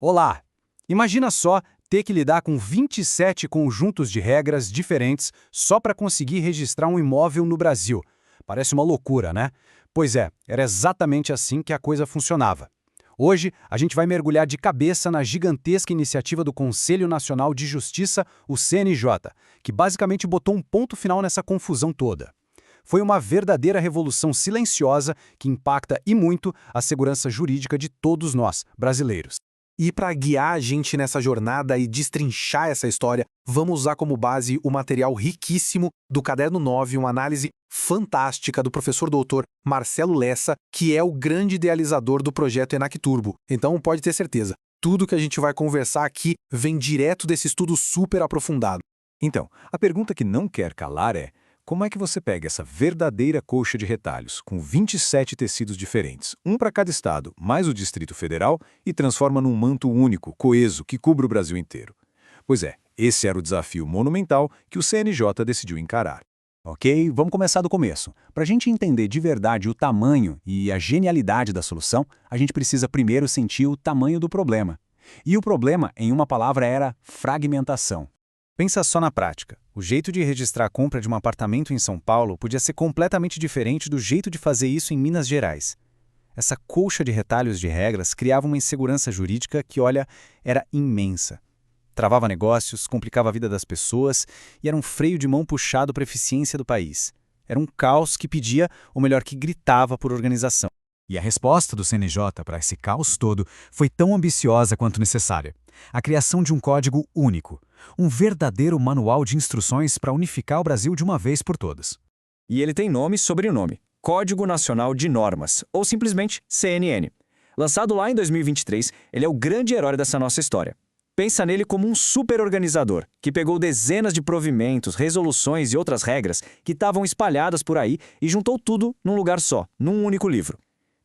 Olá! Imagina só ter que lidar com 27 conjuntos de regras diferentes só para conseguir registrar um imóvel no Brasil. Parece uma loucura, né? Pois é, era exatamente assim que a coisa funcionava. Hoje, a gente vai mergulhar de cabeça na gigantesca iniciativa do Conselho Nacional de Justiça, o CNJ, que basicamente botou um ponto final nessa confusão toda. Foi uma verdadeira revolução silenciosa que impacta e muito a segurança jurídica de todos nós, brasileiros. E para guiar a gente nessa jornada e destrinchar essa história, vamos usar como base o material riquíssimo do Caderno 9, uma análise fantástica do professor doutor Marcelo Lessa, que é o grande idealizador do projeto ENAC Turbo. Então pode ter certeza, tudo que a gente vai conversar aqui vem direto desse estudo super aprofundado. Então, a pergunta que não quer calar é: como é que você pega essa verdadeira colcha de retalhos, com 27 tecidos diferentes, um para cada estado, mais o Distrito Federal, e transforma num manto único, coeso, que cubra o Brasil inteiro? Pois é, esse era o desafio monumental que o CNJ decidiu encarar. Ok, vamos começar do começo. Para a gente entender de verdade o tamanho e a genialidade da solução, a gente precisa primeiro sentir o tamanho do problema. E o problema, em uma palavra, era fragmentação. Pensa só na prática. O jeito de registrar a compra de um apartamento em São Paulo podia ser completamente diferente do jeito de fazer isso em Minas Gerais. Essa colcha de retalhos de regras criava uma insegurança jurídica que, olha, era imensa. Travava negócios, complicava a vida das pessoas e era um freio de mão puxado para a eficiência do país. Era um caos que pedia, ou melhor, que gritava por organização. E a resposta do CNJ para esse caos todo foi tão ambiciosa quanto necessária. A criação de um código único. Um verdadeiro manual de instruções para unificar o Brasil de uma vez por todas. E ele tem nome e sobrenome: Código Nacional de Normas, ou simplesmente CNN. Lançado lá em 2023, ele é o grande herói dessa nossa história. Pensa nele como um super organizador, que pegou dezenas de provimentos, resoluções e outras regras que estavam espalhadas por aí e juntou tudo num lugar só, num único livro.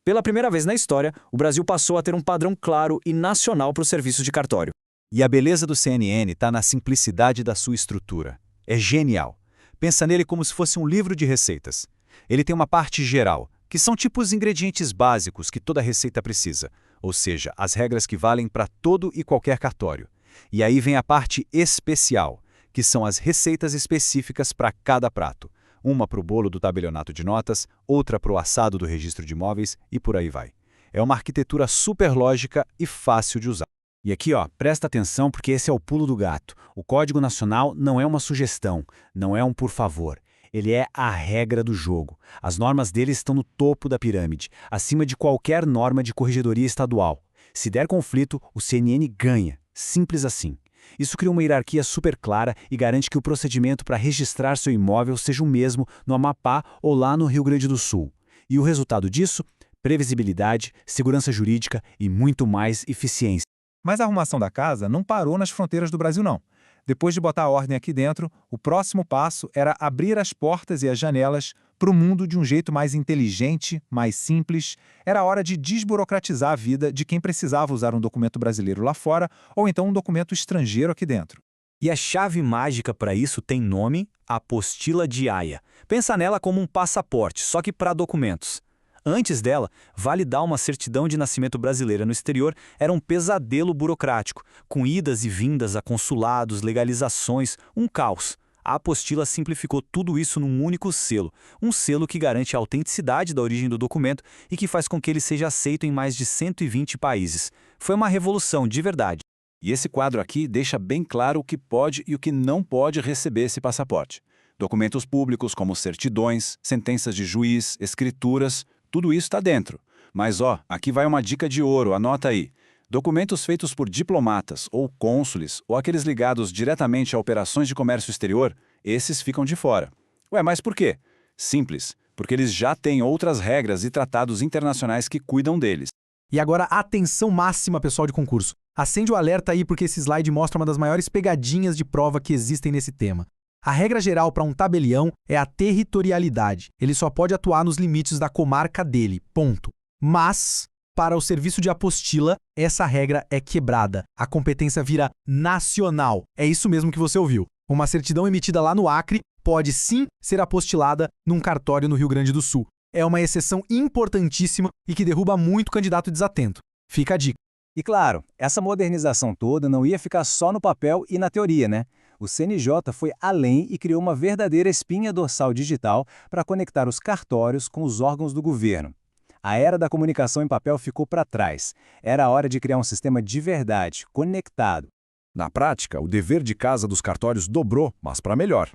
Pela primeira vez na história, o Brasil passou a ter um padrão claro e nacional para os serviços de cartório. E a beleza do CNN está na simplicidade da sua estrutura. É genial. Pensa nele como se fosse um livro de receitas. Ele tem uma parte geral, que são tipo os ingredientes básicos que toda receita precisa, ou seja, as regras que valem para todo e qualquer cartório. E aí vem a parte especial, que são as receitas específicas para cada prato. Uma para o bolo do tabelionato de notas, outra para o assado do registro de imóveis e por aí vai. É uma arquitetura super lógica e fácil de usar. E aqui, ó, presta atenção porque esse é o pulo do gato. O Código Nacional não é uma sugestão, não é um por favor. Ele é a regra do jogo. As normas dele estão no topo da pirâmide, acima de qualquer norma de corregedoria estadual. Se der conflito, o CNN ganha. Simples assim. Isso cria uma hierarquia super clara e garante que o procedimento para registrar seu imóvel seja o mesmo no Amapá ou lá no Rio Grande do Sul. E o resultado disso? Previsibilidade, segurança jurídica e muito mais eficiência. Mas a arrumação da casa não parou nas fronteiras do Brasil, não. Depois de botar a ordem aqui dentro, o próximo passo era abrir as portas e as janelas para o mundo de um jeito mais inteligente, mais simples. Era hora de desburocratizar a vida de quem precisava usar um documento brasileiro lá fora ou então um documento estrangeiro aqui dentro. E a chave mágica para isso tem nome: Apostila de Haia. Pensa nela como um passaporte, só que para documentos. Antes dela, validar uma certidão de nascimento brasileira no exterior era um pesadelo burocrático, com idas e vindas a consulados, legalizações, um caos. A apostila simplificou tudo isso num único selo, um selo que garante a autenticidade da origem do documento e que faz com que ele seja aceito em mais de 120 países. Foi uma revolução de verdade. E esse quadro aqui deixa bem claro o que pode e o que não pode receber esse passaporte. Documentos públicos como certidões, sentenças de juiz, escrituras, tudo isso está dentro. Mas ó, aqui vai uma dica de ouro, anota aí. Documentos feitos por diplomatas ou cônsules ou aqueles ligados diretamente a operações de comércio exterior, esses ficam de fora. Ué, mas por quê? Simples, porque eles já têm outras regras e tratados internacionais que cuidam deles. E agora, atenção máxima, pessoal de concurso. Acende o alerta aí porque esse slide mostra uma das maiores pegadinhas de prova que existem nesse tema. A regra geral para um tabelião é a territorialidade. Ele só pode atuar nos limites da comarca dele, ponto. Mas, para o serviço de apostila, essa regra é quebrada. A competência vira nacional. É isso mesmo que você ouviu. Uma certidão emitida lá no Acre pode sim ser apostilada num cartório no Rio Grande do Sul. É uma exceção importantíssima e que derruba muito candidato desatento. Fica a dica. E claro, essa modernização toda não ia ficar só no papel e na teoria, né? O CNJ foi além e criou uma verdadeira espinha dorsal digital para conectar os cartórios com os órgãos do governo. A era da comunicação em papel ficou para trás. Era a hora de criar um sistema de verdade, conectado. Na prática, o dever de casa dos cartórios dobrou, mas para melhor.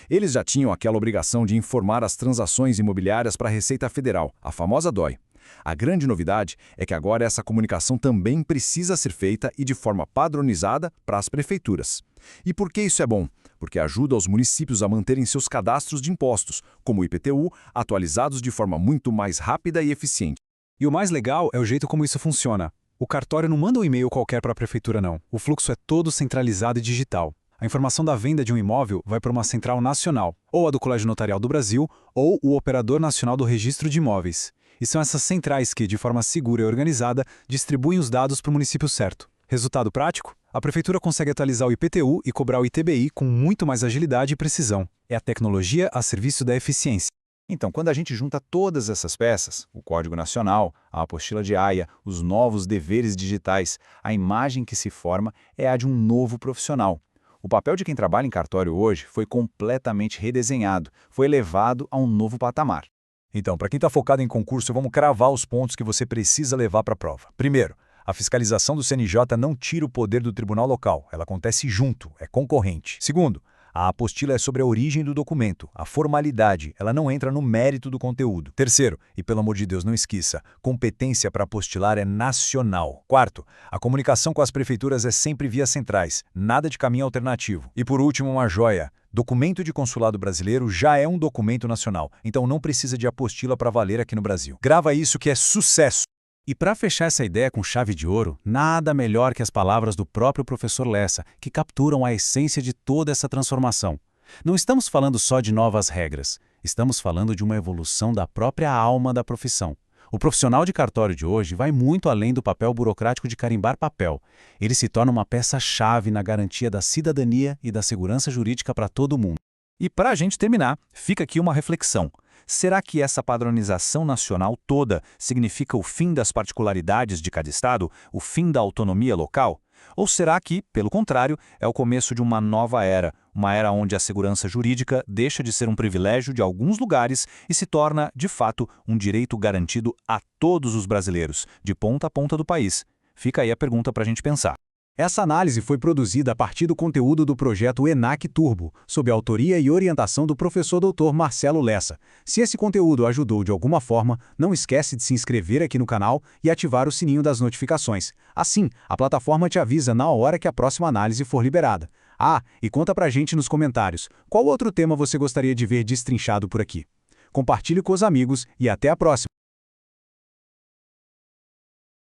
Eles já tinham aquela obrigação de informar as transações imobiliárias para a Receita Federal, a famosa DOI. A grande novidade é que agora essa comunicação também precisa ser feita e de forma padronizada para as prefeituras. E por que isso é bom? Porque ajuda os municípios a manterem seus cadastros de impostos, como o IPTU, atualizados de forma muito mais rápida e eficiente. E o mais legal é o jeito como isso funciona. O cartório não manda um e-mail qualquer para a prefeitura, não. O fluxo é todo centralizado e digital. A informação da venda de um imóvel vai para uma central nacional, ou a do Colégio Notarial do Brasil, ou o Operador Nacional do Registro de Imóveis. E são essas centrais que, de forma segura e organizada, distribuem os dados para o município certo. Resultado prático? A prefeitura consegue atualizar o IPTU e cobrar o ITBI com muito mais agilidade e precisão. É a tecnologia a serviço da eficiência. Então, quando a gente junta todas essas peças, o Código Nacional, a apostila de Haia, os novos deveres digitais, a imagem que se forma é a de um novo profissional. O papel de quem trabalha em cartório hoje foi completamente redesenhado, foi elevado a um novo patamar. Então, para quem está focado em concurso, vamos cravar os pontos que você precisa levar para a prova. Primeiro, a fiscalização do CNJ não tira o poder do tribunal local, ela acontece junto, é concorrente. Segundo, a apostila é sobre a origem do documento, a formalidade, ela não entra no mérito do conteúdo. Terceiro, e pelo amor de Deus, não esqueça, competência para apostilar é nacional. Quarto, a comunicação com as prefeituras é sempre via centrais, nada de caminho alternativo. E por último, uma joia. Documento de consulado brasileiro já é um documento nacional, então não precisa de apostila para valer aqui no Brasil. Grava isso que é sucesso! E para fechar essa ideia com chave de ouro, nada melhor que as palavras do próprio professor Lessa, que capturam a essência de toda essa transformação. Não estamos falando só de novas regras, estamos falando de uma evolução da própria alma da profissão. O profissional de cartório de hoje vai muito além do papel burocrático de carimbar papel. Ele se torna uma peça-chave na garantia da cidadania e da segurança jurídica para todo mundo. E para a gente terminar, fica aqui uma reflexão. Será que essa padronização nacional toda significa o fim das particularidades de cada estado, o fim da autonomia local? Ou será que, pelo contrário, é o começo de uma nova era, uma era onde a segurança jurídica deixa de ser um privilégio de alguns lugares e se torna, de fato, um direito garantido a todos os brasileiros, de ponta a ponta do país? Fica aí a pergunta para a gente pensar. Essa análise foi produzida a partir do conteúdo do projeto ENAC Turbo, sob a autoria e orientação do professor Dr. Marcelo Lessa. Se esse conteúdo ajudou de alguma forma, não esquece de se inscrever aqui no canal e ativar o sininho das notificações. Assim, a plataforma te avisa na hora que a próxima análise for liberada. Ah, e conta pra gente nos comentários, qual outro tema você gostaria de ver destrinchado por aqui? Compartilhe com os amigos e até a próxima!